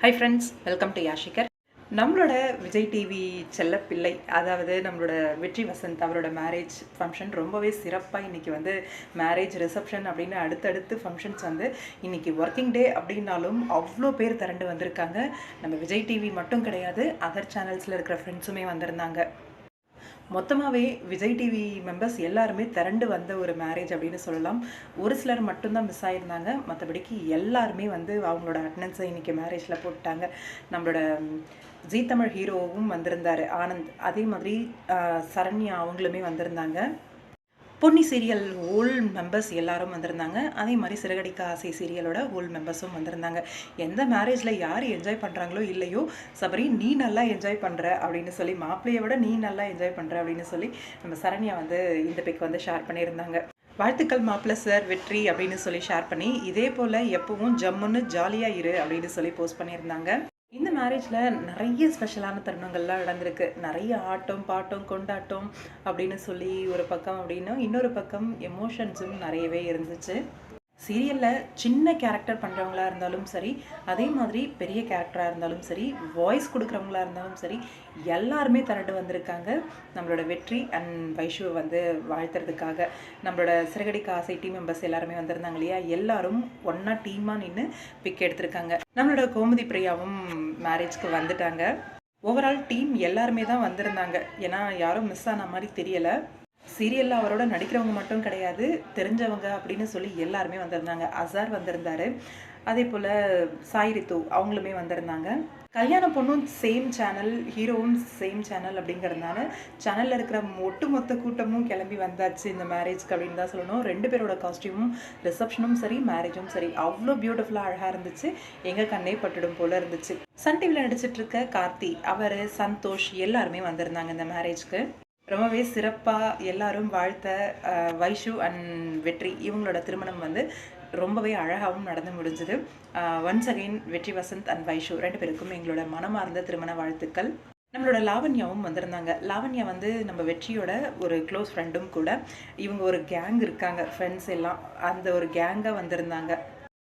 High friends, welcome to யாஷிகர். நம்மளோட Vijay TV செல்லப்பிள்ளை, அதாவது நம்மளோட வெற்றி வசந்த் அவரோட மேரேஜ் ஃபங்க்ஷன் ரொம்பவே சிறப்பாக இன்றைக்கி வந்து மேரேஜ் ரிசப்ஷன் அப்படின்னு அடுத்தடுத்து ஃபங்க்ஷன்ஸ் வந்து இன்றைக்கி ஒர்க்கிங் டே அப்படின்னாலும் அவ்வளோ பேர் திரண்டு வந்திருக்காங்க. நம்ம விஜய் டிவி மட்டும் கிடையாது, அதர் சேனல்ஸில் இருக்கிற ஃப்ரெண்ட்ஸுமே வந்திருந்தாங்க. மொத்தமாகவே விஜய் டிவி மெம்பர்ஸ் எல்லாருமே திரண்டு வந்த ஒரு மேரேஜ் அப்படின்னு சொல்லலாம். ஒரு சிலர் மட்டும்தான் மிஸ் ஆகியிருந்தாங்க, மற்றபடிக்கு எல்லாருமே வந்து அவங்களோட அட்டண்டன்ஸை இன்றைக்கி மேரேஜில் போட்டாங்க. நம்மளோட ஜீ தமிழ் ஹீரோவும் வந்திருந்தார் ஆனந்த், அதே மாதிரி சரண்யா அவங்களுமே வந்திருந்தாங்க. பொன்னி சீரியல் ஹோல் மெம்பர்ஸ் எல்லாரும் வந்திருந்தாங்க. அதே மாதிரி சிறகடிக்க ஆசை சீரியலோட ஹோல் மெம்பர்ஸும் வந்திருந்தாங்க. எந்த மேரேஜில் யார் என்ஜாய் பண்ணுறாங்களோ இல்லையோ, சபரி நீ நல்லா என்ஜாய் பண்ணுற அப்படின்னு சொல்லி, மாப்பிள்ளையை விட நீ நல்லா என்ஜாய் பண்ணுற அப்படின்னு சொல்லி நம்ம சரண்யா வந்து இந்த பிக் வந்து ஷேர் பண்ணியிருந்தாங்க. வாழ்த்துக்கள் மாப்பிள்ளை சார், வெற்றி அப்படின்னு சொல்லி ஷேர் பண்ணி, இதே போல் எப்பவும் ஜம்முன்னு ஜாலியாக இரு அப்படின்னு சொல்லி போஸ்ட் பண்ணியிருந்தாங்க. இந்த மேரேஜில் நிறைய ஸ்பெஷலான தருணங்கள்லாம் நடந்திருக்கு. நிறைய ஆட்டம் பாட்டம் கொண்டாட்டம் அப்படின்னு சொல்லி ஒரு பக்கம், அப்படின்னா இன்னொரு பக்கம் எமோஷன்ஸும் நிறையவே இருந்துச்சு. சீரியலில் சின்ன கேரக்டர் பண்ணுறவங்களா இருந்தாலும் சரி, அதே மாதிரி பெரிய கேரக்டராக இருந்தாலும் சரி, வாய்ஸ் கொடுக்குறவங்களா இருந்தாலும் சரி, எல்லாருமே திரண்டு வந்திருக்காங்க நம்மளோட வெற்றி அண்ட் வைஷுவை வந்து வாழ்த்துறதுக்காக. நம்மளோட சிறகடிக்க ஆசை டீம் மெம்பர்ஸ் எல்லாருமே வந்திருந்தாங்க இல்லையா, எல்லாரும் ஒன்றா டீமாக நின்று பிக் எடுத்திருக்காங்க. நம்மளோட கோமதி பிரியாவும் மேரேஜ்க்கு வந்துட்டாங்க. ஓவரால் டீம் எல்லாருமே தான் வந்திருந்தாங்க. ஏன்னா யாரும் மிஸ் ஆன மாதிரி தெரியலை. சீரியலில் அவரோட நடிக்கிறவங்க மட்டும் கிடையாது, தெரிஞ்சவங்க அப்படின்னு சொல்லி எல்லாருமே வந்திருந்தாங்க. அசார் வந்திருந்தார், அதே போல் சாய் ரித்து அவங்களுமே வந்திருந்தாங்க. கல்யாண பொண்ணும் சேம் சேனல், ஹீரோவும் சேம் சேனல் அப்படிங்கிறதுனால சேனலில் இருக்கிற ஒட்டுமொத்த கூட்டமும் கிளம்பி வந்தாச்சு இந்த மேரேஜ்க்கு அப்படின்னு தான் சொல்லணும். ரெண்டு பேரோட காஸ்டியூமும், ரிசப்ஷனும் சரி, மேரேஜும் சரி, அவ்வளோ பியூட்டிஃபுல்லாக அழகாக இருந்துச்சு. எங்கள் கண்ணே பட்டுடும் போல் இருந்துச்சு. சன் டிவியில் நடிச்சிட்டு இருக்க கார்த்தி, அவர், சந்தோஷ் எல்லாருமே வந்திருந்தாங்க இந்த மேரேஜ்க்கு. ரொம்பவே சிறப்பாக எல்லாரும் வாழ்த்த வைஷு அண்ட் வெற்றி இவங்களோட திருமணம் வந்து ரொம்பவே அழகாகவும் நடந்து முடிஞ்சுது. ஒன்ஸ் அகெயின் வெற்றி வசந்த் அண்ட் வைஷு ரெண்டு பேருக்கும் எங்களோட மனமார்ந்த திருமண வாழ்த்துக்கள். நம்மளோட லாவண்யாவும் வந்திருந்தாங்க. லாவண்யா வந்து நம்ம வெற்றியோட ஒரு க்ளோஸ் ஃப்ரெண்டும் கூட. இவங்க ஒரு கேங் இருக்காங்க, ஃப்ரெண்ட்ஸ் எல்லாம், அந்த ஒரு கேங்காக வந்திருந்தாங்க.